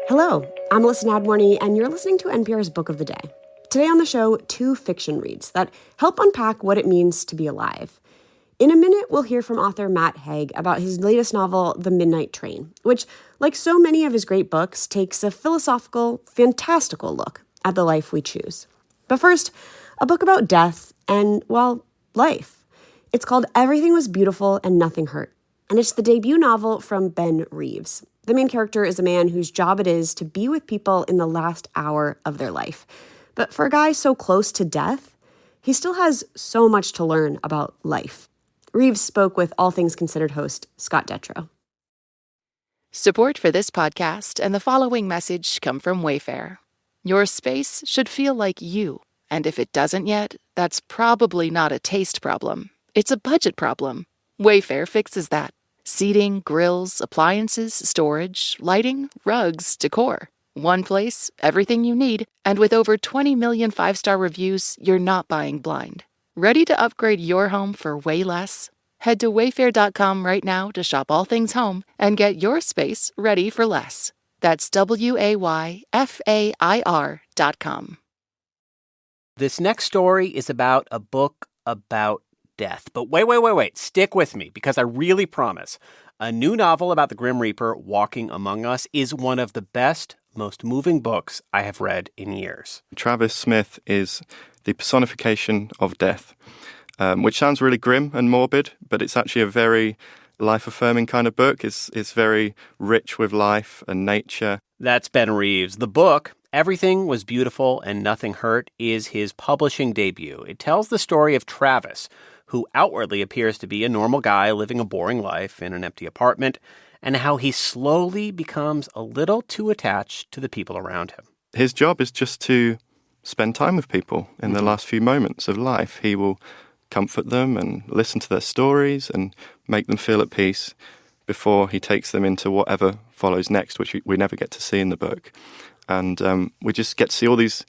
Hello, I'm Alyssa Nadworny, and you're listening to NPR's Book of the Day. Today on the show, 2 fiction reads that help unpack what it means to be alive. In a minute, we'll hear from author Matt Haig about his latest novel, The Midnight Train, which, like so many of his great books, takes a philosophical, fantastical look at the life we choose. But first, a book about death and, well, life. It's called Everything Was Beautiful and Nothing Hurt, and it's the debut novel from Ben Reeves. The main character is a man whose job it is to be with people in the last hour of their life. But for a guy so close to death, he still has so much to learn about life. Reeves spoke with All Things Considered host Scott Detrow. Support for this podcast and the following message come from Wayfair. Your space should feel like you, and if it doesn't yet, that's probably not a taste problem. It's a budget problem. Wayfair fixes that. Seating, grills, appliances, storage, lighting, rugs, decor. One place, everything you need, and with over 20 million 5-star reviews, you're not buying blind. Ready to upgrade your home for way less? Head to wayfair.com right now to shop all things home and get your space ready for less. That's WAYFAIR.com. This next story is about a book about death. But wait. Stick with me, because I really promise a new novel about the Grim Reaper walking among us is one of the best, most moving books I have read in years. Travis Smith is the personification of death, which sounds really grim and morbid, but it's actually a very life-affirming kind of book. It's very rich with life and nature. That's Ben Reeves. The book, Everything Was Beautiful and Nothing Hurt, is his publishing debut. It tells the story of Travis, who outwardly appears to be a normal guy living a boring life in an empty apartment, and how he slowly becomes a little too attached to the people around him. His job is just to spend time with people in the last few moments of life. He will comfort them and listen to their stories and make them feel at peace before he takes them into whatever follows next, which we never get to see in the book. And we just get to see all these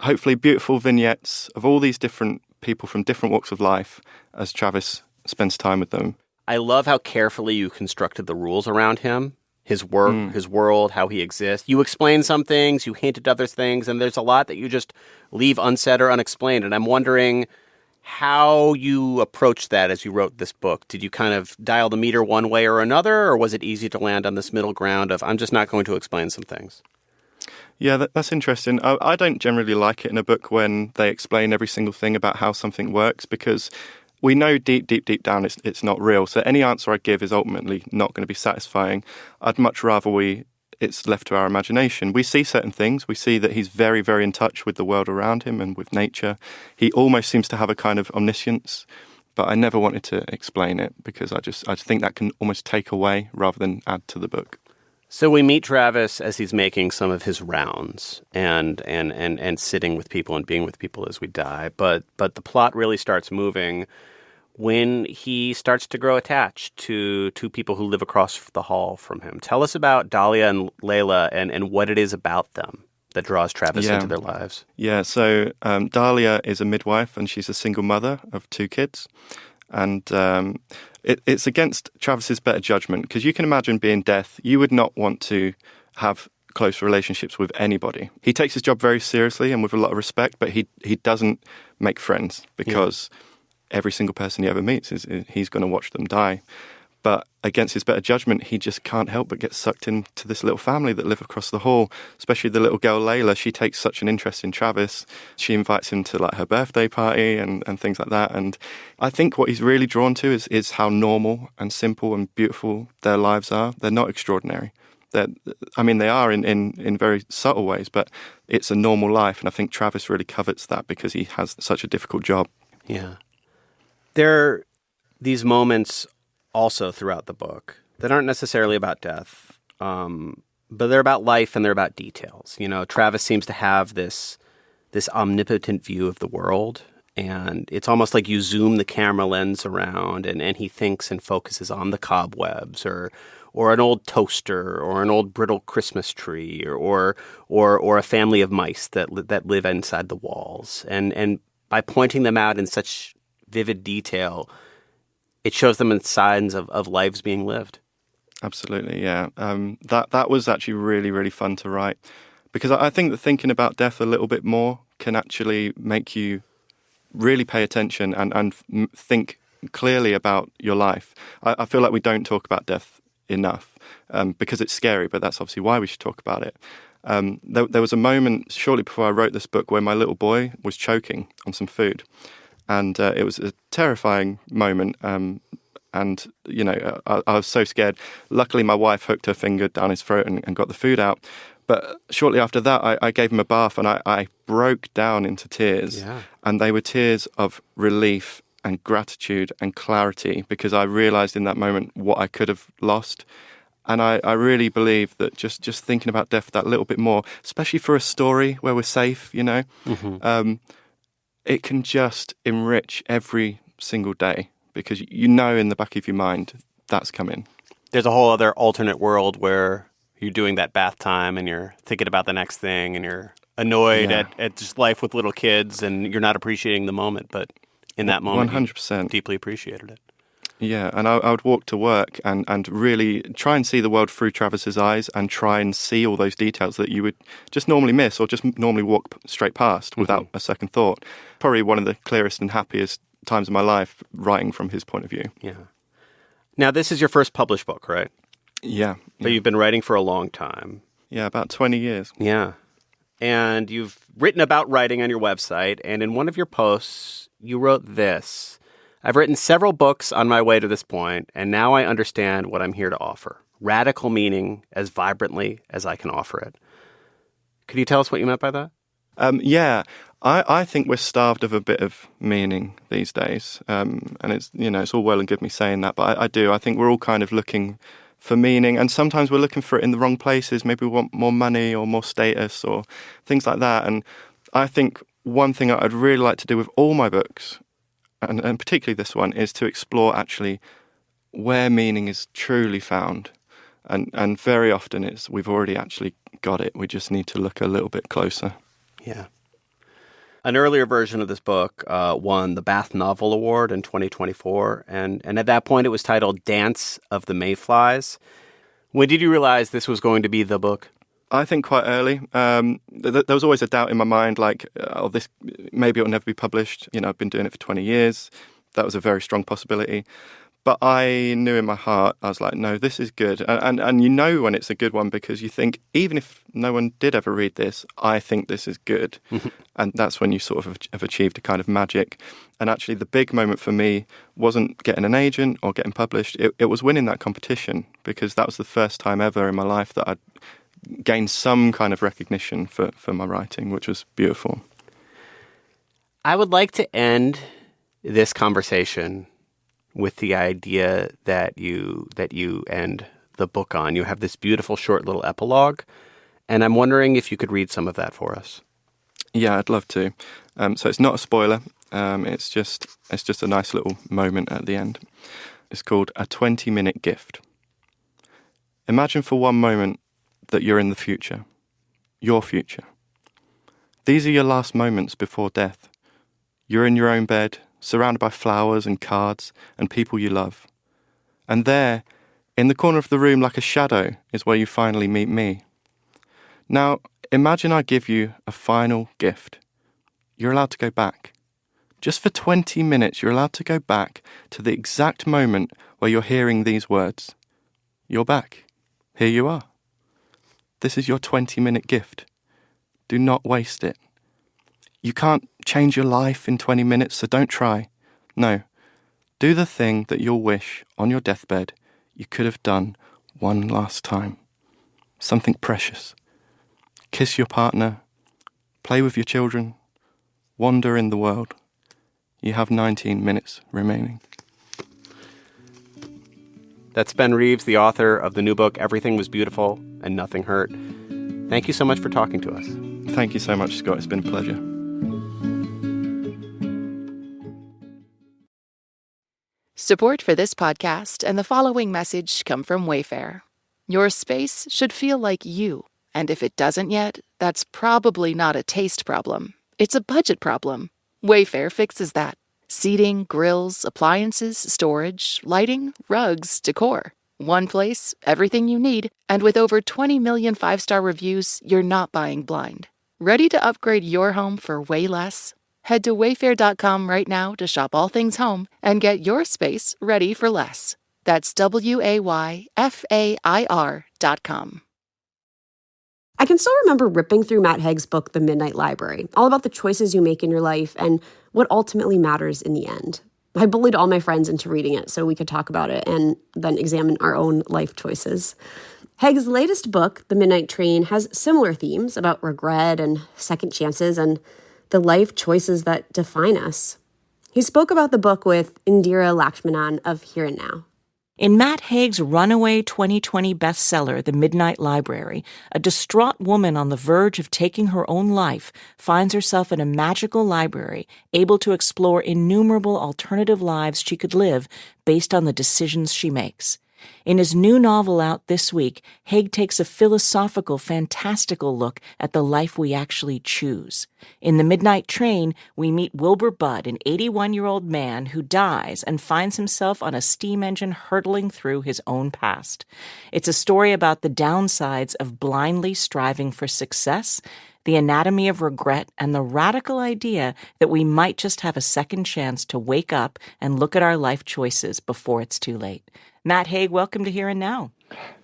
hopefully beautiful vignettes of all these different people from different walks of life as Travis spends time with them. I love how carefully you constructed the rules around him, his work, his world, how he exists. You explain some things, you hint at other things, and there's a lot that you just leave unsaid or unexplained. And I'm wondering how you approached that as you wrote this book. Did you kind of dial the meter one way or another, or was it easy to land on this middle ground of, I'm just not going to explain some things? Yeah, that's interesting. I don't generally like it in a book when they explain every single thing about how something works, because we know deep down it's not real. So any answer I give is ultimately not going to be satisfying. I'd much rather it's left to our imagination. We see certain things. We see that he's very, very in touch with the world around him and with nature. He almost seems to have a kind of omniscience, but I never wanted to explain it because I just think that can almost take away rather than add to the book. So we meet Travis as he's making some of his rounds and sitting with people and being with people as we die. But the plot really starts moving when he starts to grow attached to two people who live across the hall from him. Tell us about Dahlia and Layla and what it is about them that draws Travis into their lives. Yeah, so Dahlia is a midwife and she's a single mother of 2 kids. And it's against Travis's better judgment, because you can imagine being death. You would not want to have close relationships with anybody. He takes his job very seriously and with a lot of respect, but he doesn't make friends because every single person he ever meets he's going to watch them die. But against his better judgment, he just can't help but get sucked into this little family that live across the hall, especially the little girl Layla. She takes such an interest in Travis. She invites him to her birthday party and things like that. And I think what he's really drawn to is how normal and simple and beautiful their lives are. They're not extraordinary. They are in very subtle ways, but it's a normal life. And I think Travis really covets that because he has such a difficult job. Yeah. There are these moments also throughout the book that aren't necessarily about death, but they're about life and they're about details. You know, Travis seems to have this omnipotent view of the world, and it's almost like you zoom the camera lens around and he thinks and focuses on the cobwebs or an old toaster or an old brittle Christmas tree or a family of mice that live inside the walls. And by pointing them out in such vivid detail, it shows them in signs of lives being lived. Absolutely, yeah. That was actually really, really fun to write, because I think that thinking about death a little bit more can actually make you really pay attention and think clearly about your life. I feel like we don't talk about death enough because it's scary, but that's obviously why we should talk about it. There was a moment shortly before I wrote this book where my little boy was choking on some food, and it was a terrifying moment. And, you know, I was so scared. Luckily, my wife hooked her finger down his throat and got the food out. But shortly after that, I gave him a bath, and I broke down into tears. Yeah. And they were tears of relief and gratitude and clarity, because I realized in that moment what I could have lost. And I really believe that just thinking about death that little bit more, especially for a story where we're safe, you know, it can just enrich every single day, because you know in the back of your mind that's coming. There's a whole other alternate world where you're doing that bath time and you're thinking about the next thing and you're annoyed at just life with little kids and you're not appreciating the moment. But in that moment, 100%. you deeply appreciated it. Yeah, and I would walk to work and really try and see the world through Travis's eyes and try and see all those details that you would just normally miss or just normally walk straight past without a second thought. Probably one of the clearest and happiest times of my life writing from his point of view. Yeah. Now, this is your first published book, right? Yeah. But you've been writing for a long time. Yeah, about 20 years. Yeah. And you've written about writing on your website, and in one of your posts, you wrote this: "I've written several books on my way to this point, and now I understand what I'm here to offer. Radical meaning as vibrantly as I can offer it." Could you tell us what you meant by that? Yeah, I think we're starved of a bit of meaning these days. And it's, you know, it's all well and good me saying that, but I do. I think we're all kind of looking for meaning, and sometimes we're looking for it in the wrong places. Maybe we want more money or more status or things like that. And I think one thing I'd really like to do with all my books, and particularly this one, is to explore actually where meaning is truly found. And very often we've already actually got it. We just need to look a little bit closer. Yeah. An earlier version of this book won the Bath Novel Award in 2024, and at that point it was titled Dance of the Mayflies. When did you realize this was going to be the book? I think quite early. There was always a doubt in my mind, like, this maybe it'll never be published. You know, I've been doing it for 20 years. That was a very strong possibility. But I knew in my heart, I was like, no, this is good. And you know when it's a good one because you think, even if no one did ever read this, I think this is good. And that's when you sort of have achieved a kind of magic. And actually the big moment for me wasn't getting an agent or getting published. It was winning that competition, because that was the first time ever in my life that I'd gained some kind of recognition for my writing, which was beautiful. I would like to end this conversation with the idea that you end the book on. You have this beautiful short little epilogue, and I'm wondering if you could read some of that for us. Yeah, I'd love to. So it's not a spoiler. It's just a nice little moment at the end. It's called A 20-Minute Gift. Imagine for one moment that you're in the future, your future. These are your last moments before death. You're in your own bed, surrounded by flowers and cards and people you love. And there, in the corner of the room like a shadow, is where you finally meet me. Now, imagine I give you a final gift. You're allowed to go back. Just for 20 minutes, you're allowed to go back to the exact moment where you're hearing these words. You're back. Here you are. This is your 20-minute gift. Do not waste it. You can't change your life in 20 minutes, so don't try. No, do the thing that you'll wish on your deathbed you could have done one last time. Something precious. Kiss your partner, play with your children, wander in the world. You have 19 minutes remaining. That's Ben Reeves, the author of the new book, Everything Was Beautiful and Nothing Hurt. Thank you so much for talking to us. Thank you so much, Scott. It's been a pleasure. Support for this podcast and the following message come from Wayfair. Your space should feel like you, and if it doesn't yet, that's probably not a taste problem. It's a budget problem. Wayfair fixes that. Seating, grills, appliances, storage, lighting, rugs, decor. One place, everything you need, and with over 20 million five-star reviews, you're not buying blind. Ready to upgrade your home for way less? Head to wayfair.com right now to shop all things home and get your space ready for less. That's WAYFAIR.com. I can still remember ripping through Matt Haig's book, The Midnight Library, all about the choices you make in your life and what ultimately matters in the end. I bullied all my friends into reading it so we could talk about it and then examine our own life choices. Haig's latest book, The Midnight Train, has similar themes about regret and second chances and the life choices that define us. He spoke about the book with Indira Lakshmanan of Here and Now. In Matt Haig's runaway 2020 bestseller, The Midnight Library, a distraught woman on the verge of taking her own life finds herself in a magical library, able to explore innumerable alternative lives she could live based on the decisions she makes. In his new novel out this week, Haig takes a philosophical, fantastical look at the life we actually choose. In The Midnight Train, we meet Wilbur Budd, an 81-year-old man who dies and finds himself on a steam engine hurtling through his own past. It's a story about the downsides of blindly striving for success, the anatomy of regret, and the radical idea that we might just have a second chance to wake up and look at our life choices before it's too late. Matt Haig, welcome to Here and Now.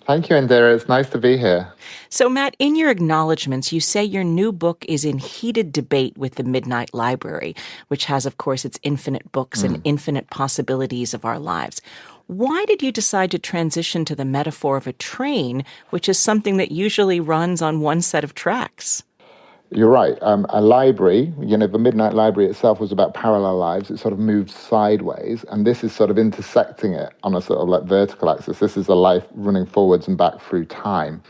Thank you, Indira. It's nice to be here. So, Matt, in your acknowledgments, you say your new book is in heated debate with the Midnight Library, which has, of course, its infinite books and infinite possibilities of our lives. Why did you decide to transition to the metaphor of a train, which is something that usually runs on one set of tracks? You're right. A library, the Midnight Library itself was about parallel lives. It sort of moved sideways, and this is sort of intersecting it on a sort of like vertical axis. This is a life running forwards and back through time.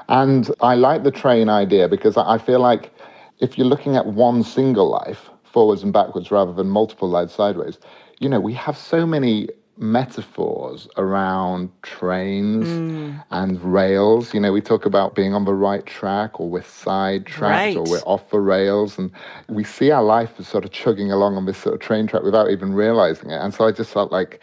And I like the train idea because I feel like if you're looking at one single life, forwards and backwards, rather than multiple lives sideways, we have so many metaphors around trains and rails. We talk about being on the right track, or we're sidetracked, or we're off the rails, and we see our life as sort of chugging along on this sort of train track without even realizing it. And so I just felt like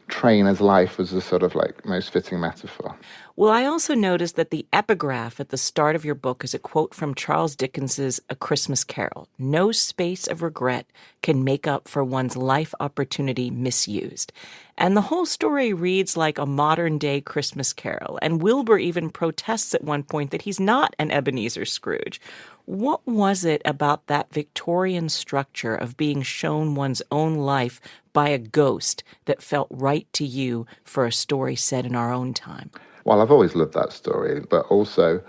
train as life was a sort of like most fitting metaphor. Well, I also noticed that the epigraph at the start of your book is a quote from Charles Dickens's A Christmas Carol. No space of regret can make up for one's life opportunity misused. And the whole story reads like a modern-day Christmas Carol. And Wilbur even protests at one point that he's not an Ebenezer Scrooge. What was it about that Victorian structure of being shown one's own life by a ghost that felt right to you for a story set in our own time? Well, I've always loved that story, but also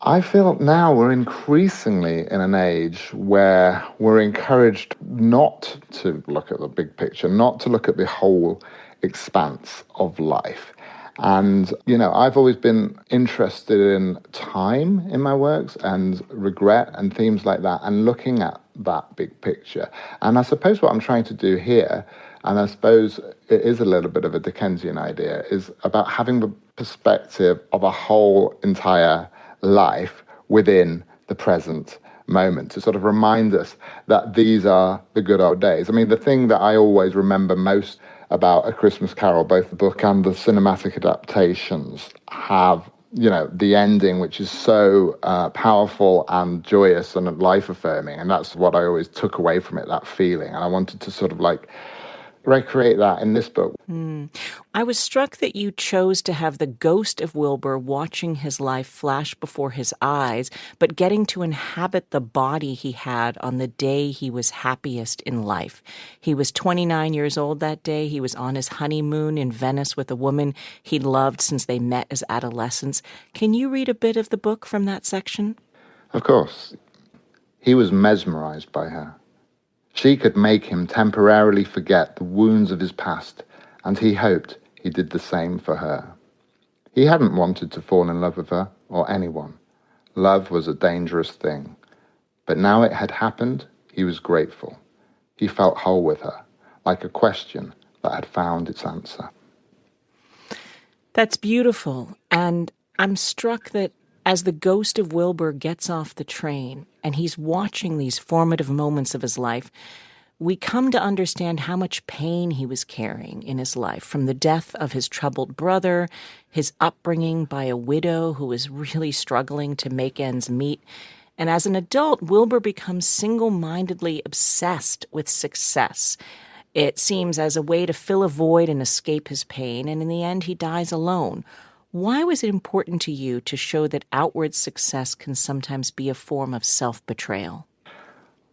I feel now we're increasingly in an age where we're encouraged not to look at the big picture, not to look at the whole expanse of life. And, I've always been interested in time in my works and regret and themes like that, and looking at that big picture. And I suppose what I'm trying to do here, and I suppose it is a little bit of a Dickensian idea, is about having the perspective of a whole entire life within the present moment, to sort of remind us that these are the good old days. I mean, the thing that I always remember most about A Christmas Carol, both the book and the cinematic adaptations, have, the ending, which is so powerful and joyous and life-affirming. And that's what I always took away from it, that feeling. And I wanted to sort of like recreate that in this book. I was struck that you chose to have the ghost of Wilbur watching his life flash before his eyes, but getting to inhabit the body he had on the day he was happiest in life. He was 29 years old that day. He was on his honeymoon in Venice with a woman he'd loved since they met as adolescents. Can you read a bit of the book from that section? Of course. He was mesmerized by her. She could make him temporarily forget the wounds of his past, and he hoped he did the same for her. He hadn't wanted to fall in love with her or anyone. Love was a dangerous thing. But now it had happened, he was grateful. He felt whole with her, like a question that had found its answer. That's beautiful. And I'm struck that as the ghost of Wilbur gets off the train and he's watching these formative moments of his life, we come to understand how much pain he was carrying in his life, from the death of his troubled brother, his upbringing by a widow who was really struggling to make ends meet. And as an adult, Wilbur becomes single-mindedly obsessed with success. It seems as a way to fill a void and escape his pain, and in the end, he dies alone. Why was it important to you to show that outward success can sometimes be a form of self-betrayal?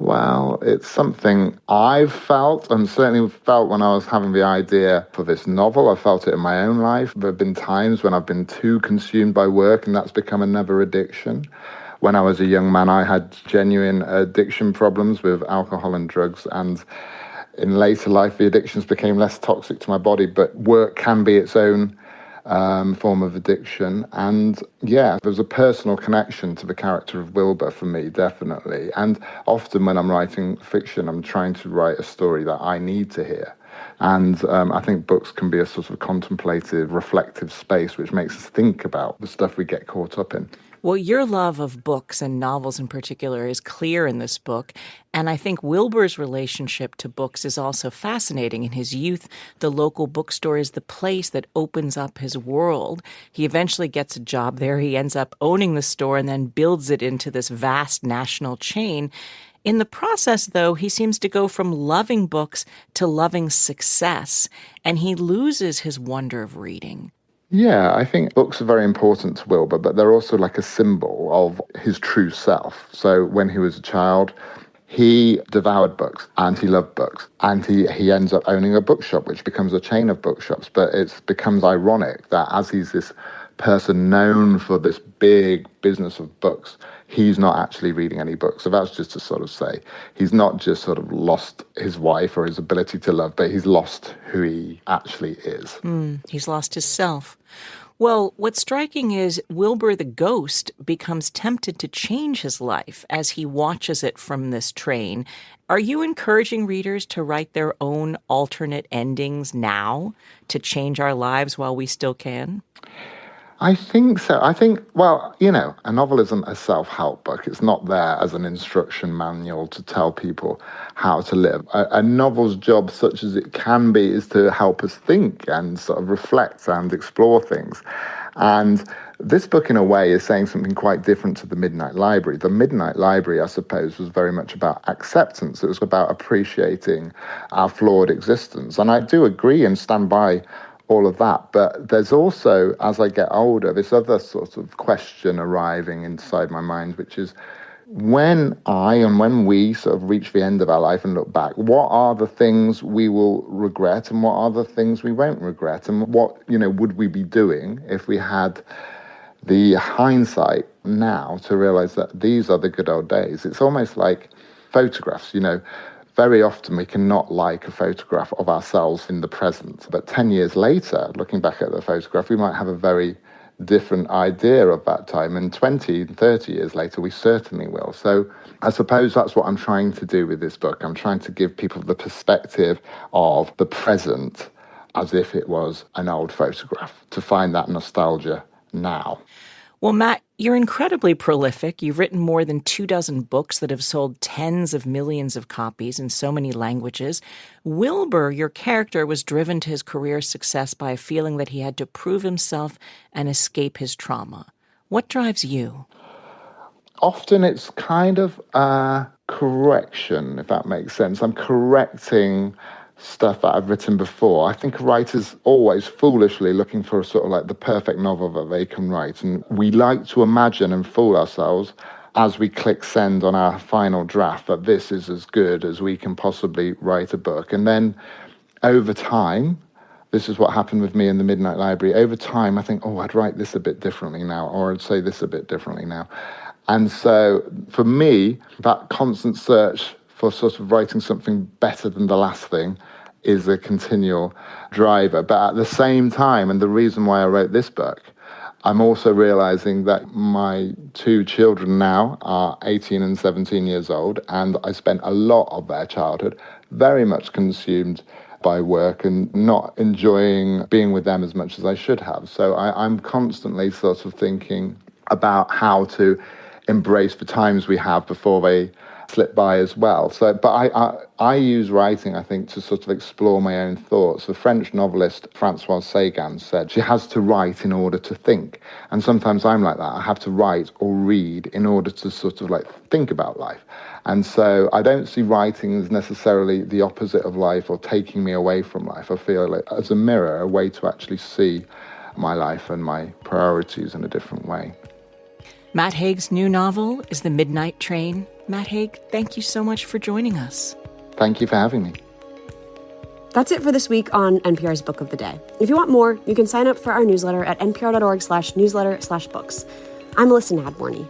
Well, it's something I've felt and certainly felt when I was having the idea for this novel. I felt it in my own life. There have been times when I've been too consumed by work and that's become another addiction. When I was a young man, I had genuine addiction problems with alcohol and drugs, and in later life, the addictions became less toxic to my body, but work can be its own form of addiction. And yeah, there's a personal connection to the character of Wilbur for me, definitely. And often when I'm writing fiction, I'm trying to write a story that I need to hear. And I think books can be a sort of contemplative, reflective space which makes us think about the stuff we get caught up in. Well, your love of books and novels in particular is clear in this book, and I think Wilbur's relationship to books is also fascinating. In his youth, the local bookstore is the place that opens up his world. He eventually gets a job there. He ends up owning the store and then builds it into this vast national chain. In the process, though, he seems to go from loving books to loving success, and he loses his wonder of reading. Yeah, I think books are very important to Wilbur, but they're also like a symbol of his true self. So when he was a child, he devoured books and he loved books. And he ends up owning a bookshop, which becomes a chain of bookshops. But it becomes ironic that as he's this person known for this big business of books, he's not actually reading any books. So that's just to sort of say he's not just sort of lost his wife or his ability to love, but he's lost who he actually is. He's lost his self. Well, what's striking is Wilbur the ghost becomes tempted to change his life as he watches it from this train. Are you encouraging readers to write their own alternate endings now to change our lives while we still can? I think so. I think, well, you know, a novel isn't a self-help book. It's not there as an instruction manual to tell people how to live. A novel's job, such as it can be, is to help us think and sort of reflect and explore things. And this book, in a way, is saying something quite different to The Midnight Library. The Midnight Library, I suppose, was very much about acceptance. It was about appreciating our flawed existence. And I do agree and stand by all of that. But there's also, as I get older, this other sort of question arriving inside my mind, which is when we sort of reach the end of our life and look back, what are the things we will regret and what are the things we won't regret? And what, would we be doing if we had the hindsight now to realize that these are the good old days? It's almost like photographs, Very often we cannot like a photograph of ourselves in the present, but 10 years later, looking back at the photograph, we might have a very different idea of that time, and 20, 30 years later, we certainly will. So I suppose that's what I'm trying to do with this book. I'm trying to give people the perspective of the present as if it was an old photograph, to find that nostalgia now. Well, Matt, you're incredibly prolific. You've written more than 24 books that have sold tens of millions of copies in so many languages. Wilbur, your character, was driven to his career success by a feeling that he had to prove himself and escape his trauma. What drives you? Often it's kind of a correction, if that makes sense. I'm correcting stuff that I've written before. I think a writer's always foolishly looking for a sort of like the perfect novel that they can write. And we like to imagine and fool ourselves as we click send on our final draft that this is as good as we can possibly write a book. And then over time, this is what happened with me in The Midnight Library. Over time, I think, I'd write this a bit differently now, or I'd say this a bit differently now. And so for me, that constant search for sort of writing something better than the last thing is a continual driver. But at the same time, and the reason why I wrote this book, I'm also realizing that my two children now are 18 and 17 years old, and I spent a lot of their childhood very much consumed by work and not enjoying being with them as much as I should have. So I'm constantly sort of thinking about how to embrace the times we have before they slip by as well. So, but I use writing, I think, to sort of explore my own thoughts. The French novelist Françoise Sagan said she has to write in order to think. And sometimes I'm like that. I have to write or read in order to sort of like think about life. And so I don't see writing as necessarily the opposite of life or taking me away from life. I feel it as a mirror, a way to actually see my life and my priorities in a different way. Matt Haig's new novel is The Midnight Train. Matt Haig, thank you so much for joining us. Thank you for having me. That's it for this week on NPR's Book of the Day. If you want more, you can sign up for our newsletter at npr.org/newsletter/books. I'm Melissa Nadworny.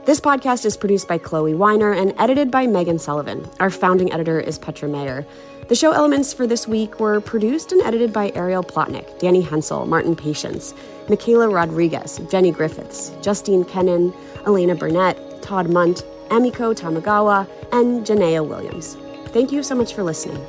This podcast is produced by Chloe Weiner and edited by Megan Sullivan. Our founding editor is Petra Mayer. The show elements for this week were produced and edited by Ariel Plotnick, Danny Hensel, Martin Patience, Michaela Rodriguez, Jenny Griffiths, Justine Kennan, Elena Burnett, Todd Munt, Emiko Tamagawa, and Janaea Williams. Thank you so much for listening.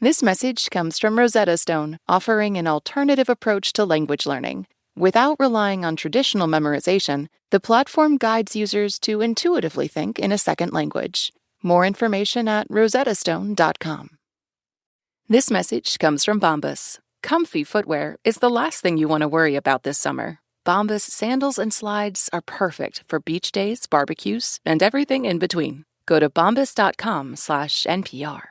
This message comes from Rosetta Stone, offering an alternative approach to language learning. Without relying on traditional memorization, the platform guides users to intuitively think in a second language. More information at rosettastone.com. This message comes from Bombas. Comfy footwear is the last thing you want to worry about this summer. Bombas sandals and slides are perfect for beach days, barbecues, and everything in between. Go to bombas.com/NPR.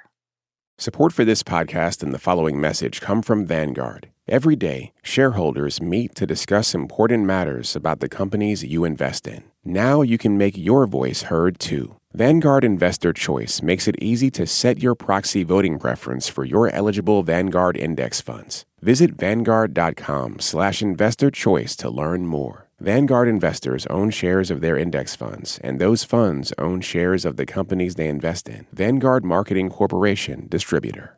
Support for this podcast and the following message come from Vanguard. Every day, shareholders meet to discuss important matters about the companies you invest in. Now you can make your voice heard too. Vanguard Investor Choice makes it easy to set your proxy voting preference for your eligible Vanguard index funds. Visit Vanguard.com/investor choice to learn more. Vanguard investors own shares of their index funds, and those funds own shares of the companies they invest in. Vanguard Marketing Corporation, Distributor.